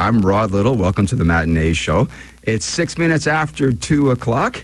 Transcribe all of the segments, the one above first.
I'm Rod Little. Welcome to the Matinee Show. It's 6 minutes after 2 o'clock.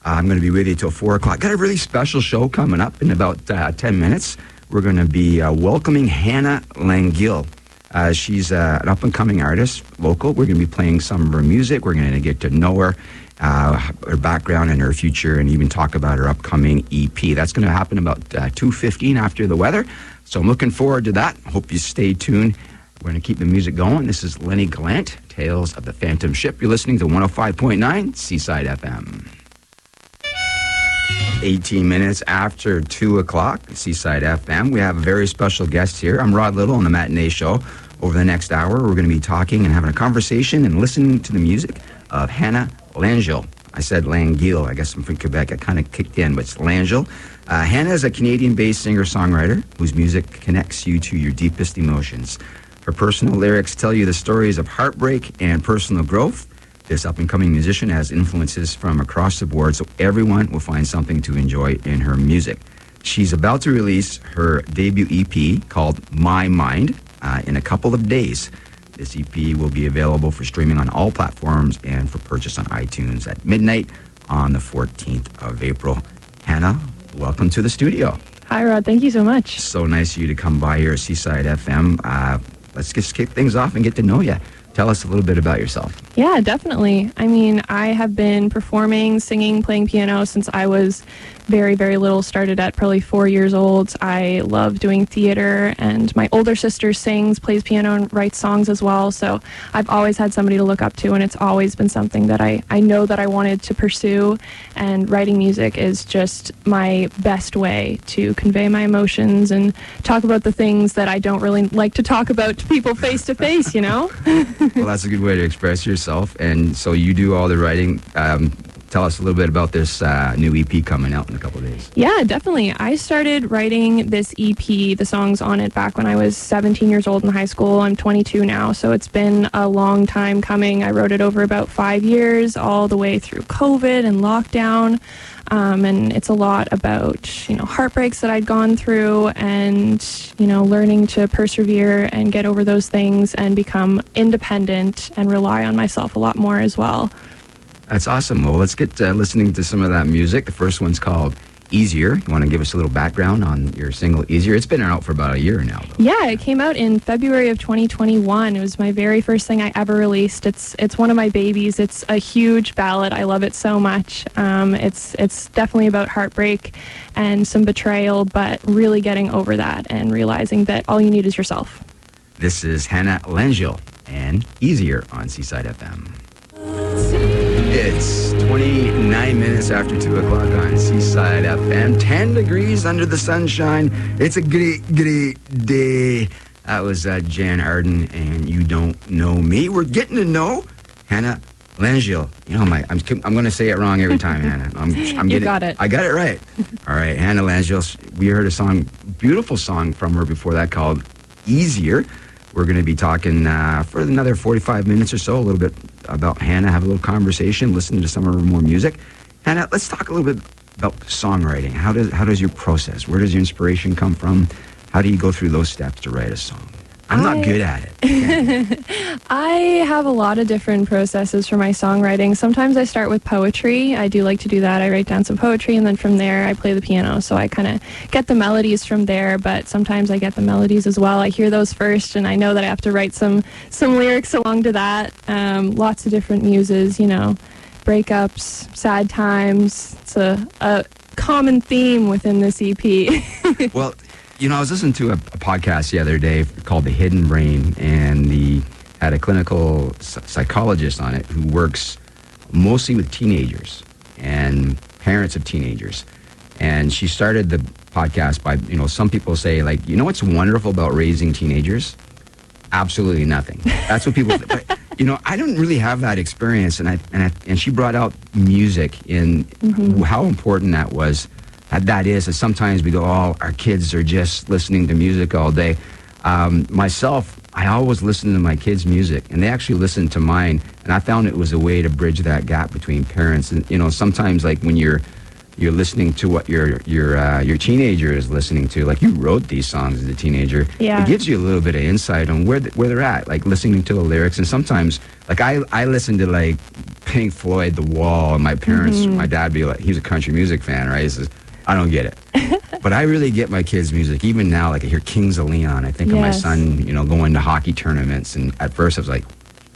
I'm going to be with you till 4 o'clock. Got a really special show coming up in about 10 minutes. We're going to be welcoming Hannah Langille. She's an up-and-coming artist, local. We're going to be playing some of her music. We're going to get to know her, her background and her future, and even talk about her upcoming EP. That's going to happen about 2:15 after the weather. So I'm looking forward to that. Hope you stay tuned. We're going to keep the music going. This is Lenny Gallant, Tales of the Phantom Ship. You're listening to 105.9 Seaside FM. 18 minutes after 2 o'clock, Seaside FM. We have a very special guest here. I'm Rod Little on the Matinee Show. Over the next hour, we're going to be talking and having a conversation and listening to the music of Hannah Langille. I said Langille. I guess I'm from Quebec. I kind of kicked in, but it's Langille. Hannah is a Canadian-based singer-songwriter whose music connects you to your deepest emotions. Her personal lyrics tell you the stories of heartbreak and personal growth. This up-and-coming musician has influences from across the board, so everyone will find something to enjoy in her music. She's about to release her debut EP called My Mind in a couple of days. This EP will be available for streaming on all platforms and for purchase on iTunes at midnight on the 14th of April. Hannah, welcome to the studio. Hi, Rod. Thank you so much. So nice of you to come by here at Seaside FM. Let's just kick things off and get to know you. Tell us a little bit about yourself. Yeah, definitely. I mean, I have been performing, singing, playing piano since I was very, very little. Started at probably 4 years old. I love doing theater, and my older sister sings, plays piano, and writes songs as well. So I've always had somebody to look up to, and it's always been something that I know that I wanted to pursue. And writing music is just my best way to convey my emotions and talk about the things that I don't really like to talk about to people face to face, you know? Well, that's a good way to express yourself. And so you do all the writing. Tell us a little bit about this new EP coming out in a couple of days. Yeah, definitely. I started writing this EP, the songs on it, back when I was 17 years old in high school. I'm 22 now, so it's been a long time coming. I wrote it over about 5 years, all the way through COVID and lockdown. And it's a lot about, heartbreaks that I'd gone through and, learning to persevere and get over those things and become independent and rely on myself a lot more as well. That's awesome. Well, let's get listening to some of that music. The first one's called Easier. You want to give us a little background on your single Easier? It's been out for about a year now, though. Yeah, it came out in February of 2021. It was my very first thing I ever released. It's one of my babies. It's a huge ballad. I love it so much. It's definitely about heartbreak and some betrayal, but really getting over that and realizing that all you need is yourself. This is Hannah Langille and Easier on Seaside FM. It's 29 minutes after 2 o'clock on Seaside FM. 10 degrees under the sunshine. It's a great, great day. That was Jan Arden and You Don't Know Me. We're getting to know Hannah Langille. I'm going to say it wrong every time, Hannah. You got it. I got it right. All right, Hannah Langille. We heard a song, beautiful song from her before that called Easier. We're going to be talking for another 45 minutes or so, a little bit about Hannah, have a little conversation, listen to some of her more music. Hannah, let's talk a little bit about songwriting. How does your process? Where does your inspiration come from? How do you go through those steps to write a song? I'm not good at it. I have a lot of different processes for my songwriting. Sometimes I start with poetry. I do like to do that. I write down some poetry, and then from there I play the piano. So I kind of get the melodies from there, but sometimes I get the melodies as well. I hear those first, and I know that I have to write some lyrics along to that. Lots of different muses, breakups, sad times. It's a common theme within this EP. Well, I was listening to a podcast the other day called The Hidden Brain, and had a clinical psychologist on it who works mostly with teenagers and parents of teenagers. And she started the podcast by, some people say, what's wonderful about raising teenagers? Absolutely nothing. That's what people but, I don't really have that experience. And she brought out music in how important that was. That is, and sometimes we go, our kids are just listening to music all day. Myself, I always listen to my kids' music, and they actually listen to mine, and I found it was a way to bridge that gap between parents. And, sometimes, like, when you're you're listening to what your teenager is listening to. Like, you wrote these songs as a teenager. Yeah. It gives you a little bit of insight on where they're at, like listening to the lyrics. And sometimes, like, I listen to like Pink Floyd, The Wall, and my parents, my dad be like, he was a country music fan, right? He says, I don't get it. But I really get my kids' music. Even now, like, I hear Kings of Leon. I think of my son, going to hockey tournaments. And at first I was like,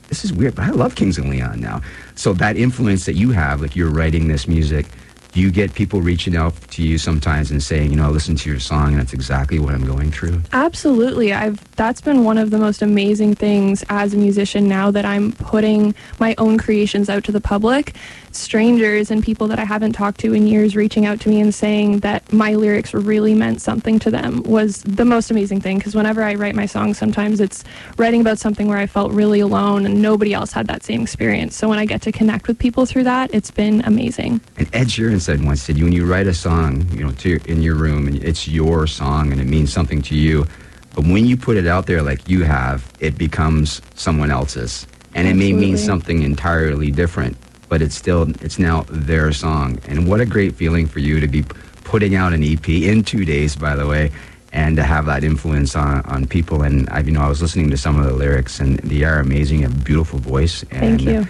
this is weird, but I love Kings of Leon now. So that influence that you have, like, you're writing this music, do you get people reaching out to you sometimes and saying, listen to your song and that's exactly what I'm going through? Absolutely. That's been one of the most amazing things as a musician now that I'm putting my own creations out to the public. Strangers and people that I haven't talked to in years reaching out to me and saying that my lyrics really meant something to them was the most amazing thing, because whenever I write my songs, sometimes it's writing about something where I felt really alone and nobody else had that same experience. So when I get to connect with people through that, it's been amazing. And Ed Sheeran said once, when you write a song, in your room, and it's your song and it means something to you, but when you put it out there like you have, it becomes someone else's. And it may mean something entirely different, but it's now their song. And what a great feeling for you to be putting out an EP in 2 days, by the way, and to have that influence on people. And I was listening to some of the lyrics, and they are amazing. You have a beautiful voice. And thank you.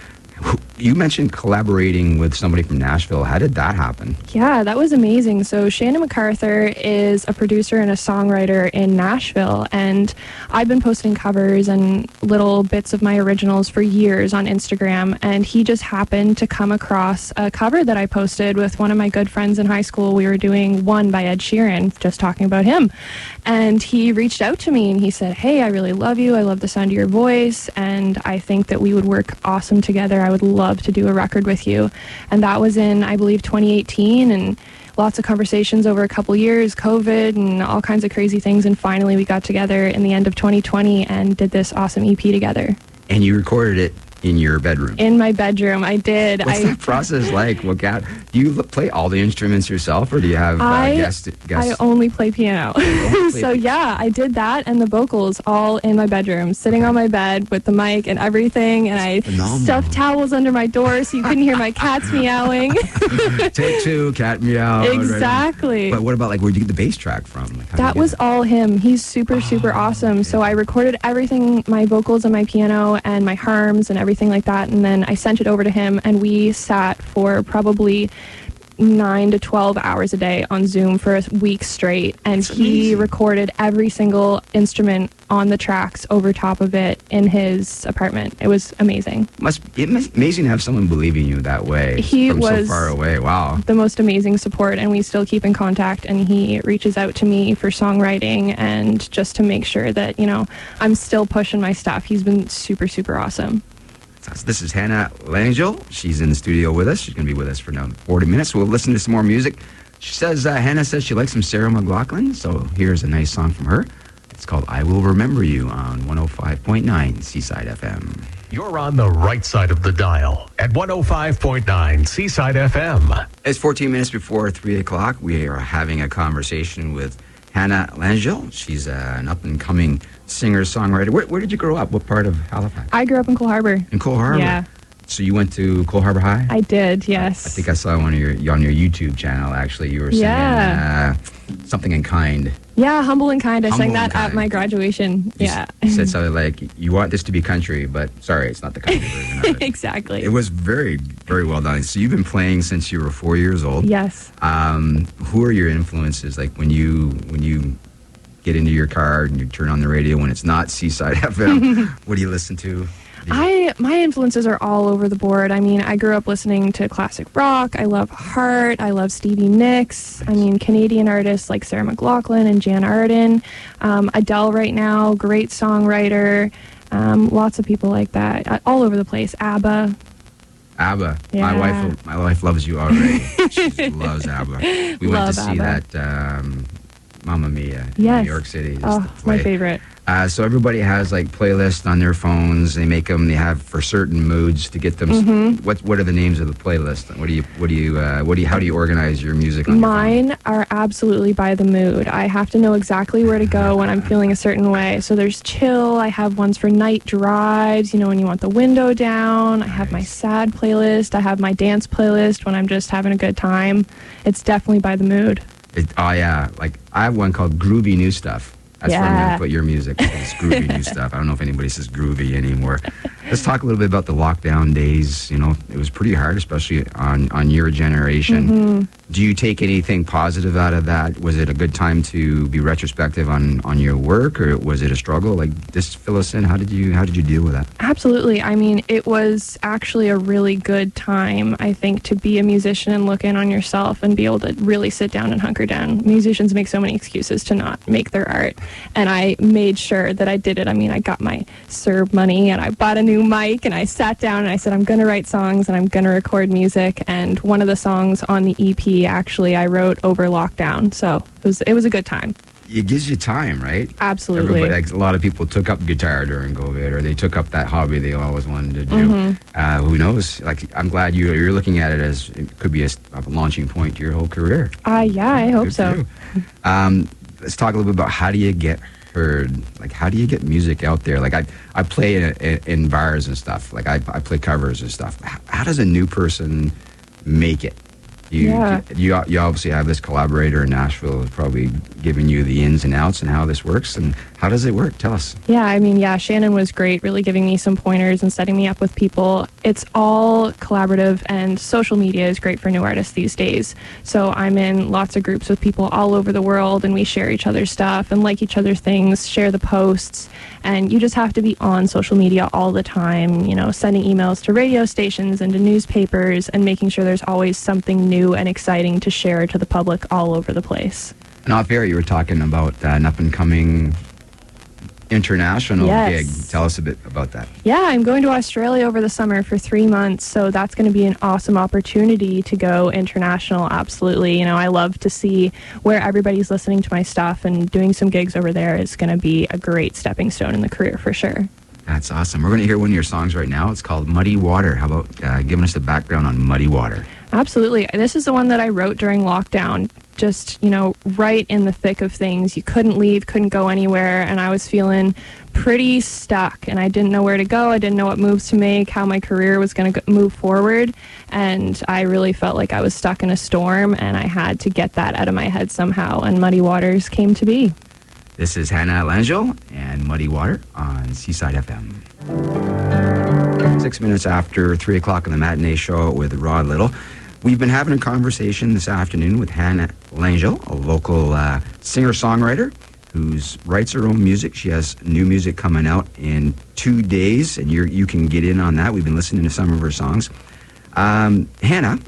You mentioned collaborating with somebody from Nashville. How did that happen? Yeah, that was amazing. So Shannon MacArthur is a producer and a songwriter in Nashville, and I've been posting covers and little bits of my originals for years on Instagram, and he just happened to come across a cover that I posted with one of my good friends in high school. We were doing One by Ed Sheeran, just talking about him. And he reached out to me and he said, hey, I really love you. I love the sound of your voice, and I think that we would work awesome together. I would love to do a record with you. And that was in, I believe, 2018, and lots of conversations over a couple years, COVID and all kinds of crazy things. And finally we got together in the end of 2020 and did this awesome EP together. And you recorded it in your bedroom? In my bedroom, I did. What's that process like? Do you play all the instruments yourself, or do you have guests? I only play piano. So yeah, I did that and the vocals all in my bedroom, sitting on my bed with the mic and everything, and I stuffed towels under my door so you couldn't hear my cats meowing. Take two, cat meow. Exactly. But what about, like, where'd you get the bass track from? Like, that was all him. He's super awesome. So I recorded everything, my vocals and my piano and my harms and everything like that, and then I sent it over to him, and we sat for probably 9 to 12 hours a day on Zoom for a week straight, and he recorded every single instrument on the tracks over top of it in his apartment. It was amazing. It's amazing to have someone believe in you that way. He from was so far away. Wow. The most amazing support, and we still keep in contact, and he reaches out to me for songwriting and just to make sure that, I'm still pushing my stuff. He's been super awesome. This is Hannah Langille. She's in the studio with us. She's going to be with us for now 40 minutes. We'll listen to some more music. She says, Hannah says she likes some Sarah McLachlan, so here's a nice song from her. It's called I Will Remember You on 105.9 Seaside FM. You're on the right side of the dial at 105.9 Seaside FM. It's 14 minutes before 3 o'clock. We are having a conversation with Hannah Langille. She's an up-and-coming singer-songwriter. Where did you grow up? What part of Halifax? I grew up in Cole Harbour. In Cole Harbour? Yeah. So you went to Cole Harbour High? I did, yes. I think I saw on your YouTube channel, actually. You were singing Something in Kind. Yeah, Humble and Kind. I sang that at my graduation. You said something like, you want this to be country, but sorry, it's not the country version of it. Exactly. It was very, very well done. So you've been playing since you were 4 years old. Yes. Who are your influences? Like when you get into your car and you turn on the radio when it's not Seaside FM, what do you listen to? My influences are all over the board. I mean, I grew up listening to classic rock. I love Heart. I love Stevie Nicks. I mean, Canadian artists like Sarah McLachlan and Jan Arden. Adele right now, great songwriter. Lots of people like that. All over the place. ABBA. ABBA. Yeah. My wife loves you already. She loves ABBA. We went to see that Mamma Mia in New York City. Oh, my favorite. So everybody has like playlists on their phones. They make them. They have for certain moods to get them. What are the names of the playlist? How do you organize your music on your phone? Mine are absolutely by the mood. I have to know exactly where to go when I'm feeling a certain way. So there's chill. I have ones for night drives, when you want the window down. I have my sad playlist. I have my dance playlist when I'm just having a good time. It's definitely by the mood. Like I have one called Groovy New Stuff. That's where I'm going to put your music. It's groovy new stuff. I don't know if anybody says groovy anymore. Let's talk a little bit about the lockdown days. It was pretty hard, especially on your generation. Do you take anything positive out of that? Was it a good time to be retrospective on your work, or was it a struggle? Like, just fill us in. How did you deal with that? Absolutely. I mean, it was actually a really good time, I think, to be a musician and look in on yourself and be able to really sit down and hunker down. Musicians make so many excuses to not make their art. And I made sure that I did it. I mean, I got my CERB money and I bought a new mic and I sat down and I said, I'm going to write songs and I'm going to record music. And one of the songs on the EP, actually, I wrote over lockdown. So it was a good time. It gives you time, right? Absolutely. A lot of people took up guitar during COVID, or they took up that hobby they always wanted to do. Who knows? Like, I'm glad you're looking at it as it could be a launching point to your whole career. Yeah, I hope so. Let's talk a little bit about how do you get heard? Like, how do you get music out there? Like, I play in bars and stuff. Like, I play covers and stuff. How does a new person make it? You obviously have this collaborator in Nashville who's probably giving you the ins and outs and how this works. And how does it work? Tell us. Shannon was great, really giving me some pointers and setting me up with people. It's all collaborative, and social media is great for new artists these days. So I'm in lots of groups with people all over the world, and we share each other's stuff and like each other's things, share the posts. And you just have to be on social media all the time, sending emails to radio stations and to newspapers and making sure there's always something new and exciting to share to the public all over the place. And off air, you were talking about an up-and-coming international gig. Tell us a bit about that. Yeah, I'm going to Australia over the summer for 3 months, so that's going to be an awesome opportunity to go international. Absolutely. I love to see where everybody's listening to my stuff, and doing some gigs over there is going to be a great stepping stone in the career for sure. That's awesome. We're going to hear one of your songs right now. It's called Muddy Water. How about giving us the background on Muddy Water? Absolutely. This is the one that I wrote during lockdown, just, right in the thick of things. You couldn't leave, couldn't go anywhere, and I was feeling pretty stuck, and I didn't know where to go. I didn't know what moves to make, how my career was going to move forward, and I really felt like I was stuck in a storm, and I had to get that out of my head somehow, and Muddy Waters came to be. This is Hannah Langille and Muddy Water on Seaside FM. 6 minutes after 3 o'clock on the matinee show with Rod Little. We've been having a conversation this afternoon with Hannah Langille, a local singer-songwriter who writes her own music. She has new music coming out in 2 days, and you can get in on that. We've been listening to some of her songs. Hannah,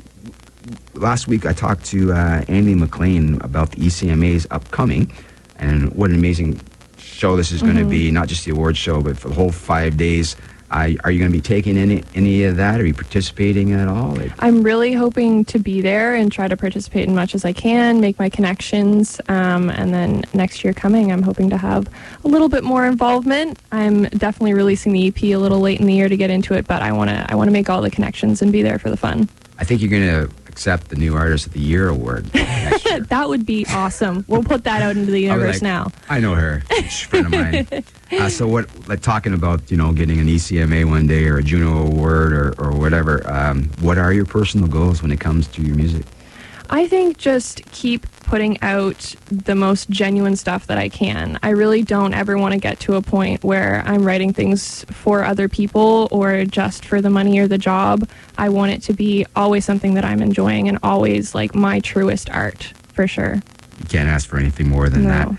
last week I talked to Andy McLean about the ECMA's upcoming, and what an amazing show this is going to be, not just the awards show, but for the whole 5 days. Are you going to be taking any of that? Are you participating at all? I'm really hoping to be there and try to participate as much as I can, make my connections, and then next year coming, I'm hoping to have a little bit more involvement. I'm definitely releasing the EP a little late in the year to get into it, but I want to make all the connections and be there for the fun. I think you're going to accept the New Artist of the Year award next year. That would be awesome. We'll put that out into the universe now. I know her. She's a friend of mine. So talking about, getting an ECMA one day or a Juno award or whatever, what are your personal goals when it comes to your music? I think just keep putting out the most genuine stuff that I can. I really don't ever want to get to a point where I'm writing things for other people or just for the money or the job. I want it to be always something that I'm enjoying and always like my truest art, for sure. You can't ask for anything more than that.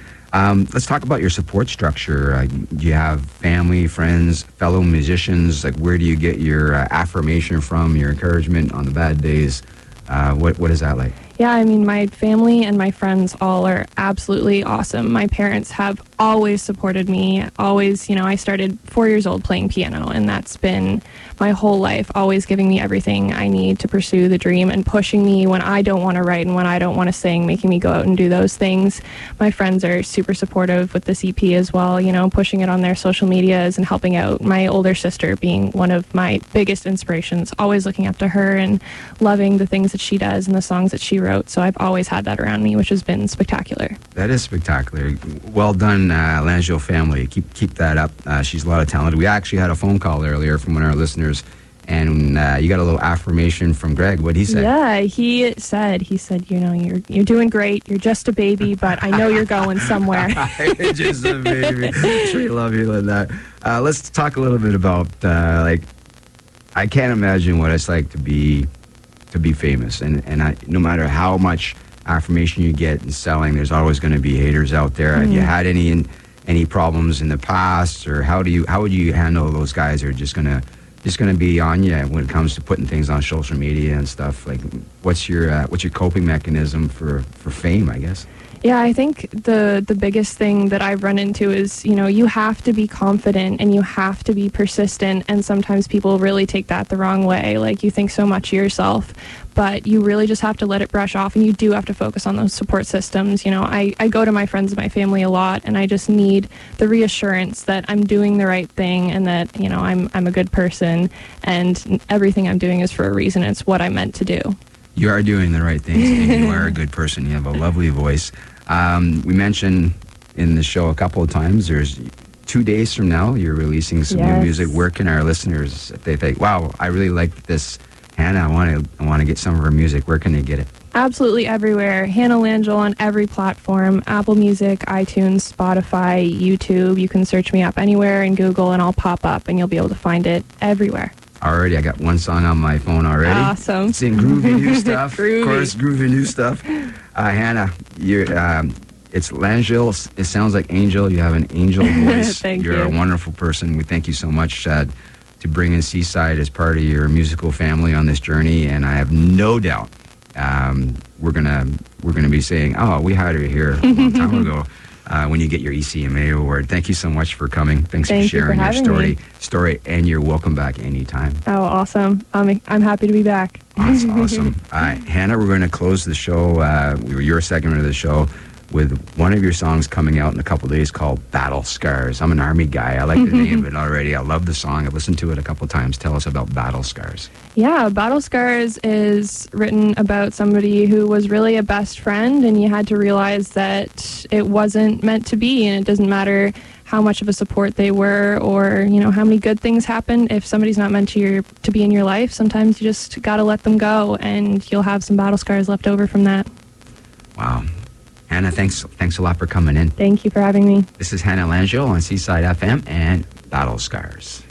Let's talk about your support structure. Do you have family, friends, fellow musicians? Like, where do you get your affirmation from, your encouragement on the bad days? What is that like? Yeah, I mean, my family and my friends all are absolutely awesome. My parents have always supported me. Always, I started 4 years old playing piano, and that's been my whole life, always giving me everything I need to pursue the dream and pushing me when I don't want to write and when I don't want to sing, making me go out and do those things. My friends are super supportive with this EP as well, pushing it on their social medias and helping out. My older sister being one of my biggest inspirations, always looking up to her and loving the things that she does and the songs that she wrote. So I've always had that around me, which has been spectacular. That is spectacular. Well done, Langille family. Keep that up. She's a lot of talent. We actually had a phone call earlier from one of our listeners, and you got a little affirmation from Greg. What'd he say? Yeah, he said, you're doing great. You're just a baby, but I know you're going somewhere. Just a baby. Sure, love you like that. Let's talk a little bit about I can't imagine what it's like to be famous, and no matter how much affirmation you get in selling, there's always going to be haters out there. Have you had any problems in the past, or how would you handle those guys who are just gonna be on you when it comes to putting things on social media and stuff? Like, what's your coping mechanism for fame, I guess? Yeah, I think the biggest thing that I've run into is, you have to be confident and you have to be persistent, and sometimes people really take that the wrong way. Like, you think so much of yourself, but you really just have to let it brush off, and you do have to focus on those support systems. I go to my friends and my family a lot, and I just need the reassurance that I'm doing the right thing and that, I'm a good person and everything I'm doing is for a reason. It's what I meant to do. You are doing the right things, and you are a good person. You have a lovely voice. We mentioned in the show a couple of times, there's 2 days from now, you're releasing some new music. Where can our listeners, if they think, wow, I really like this Hannah, I want to get some of her music, where can they get it? Absolutely everywhere. Hannah Langille on every platform: Apple Music, iTunes, Spotify, YouTube. You can search me up anywhere in Google and I'll pop up, and you'll be able to find it everywhere. Already, I got one song on my phone already. Awesome. It's in groovy new stuff. Groovy. Of course, groovy new stuff. Hannah, it's Langille. It sounds like angel. You have an angel voice. You're a wonderful person. We thank you so much to bring in Seaside as part of your musical family on this journey, and I have no doubt we're gonna be saying, oh, we had her here a long time ago. When you get your ECMA award. Thank you so much for coming. Thanks for sharing your story, and you're welcome back anytime. Oh, awesome. I'm happy to be back. That's awesome. Hannah, we're going to close the show, your segment of the show, with one of your songs coming out in a couple of days called Battle Scars. I'm an Army guy. I like the name of it already. I love the song. I've listened to it a couple of times. Tell us about Battle Scars. Yeah, Battle Scars is written about somebody who was really a best friend, and you had to realize that it wasn't meant to be, and it doesn't matter how much of a support they were, or how many good things happen. If somebody's not meant to be in your life, sometimes you just got to let them go, and you'll have some battle scars left over from that. Wow. Hannah, thanks a lot for coming in. Thank you for having me. This is Hannah Langille on Seaside FM and Battle Scars.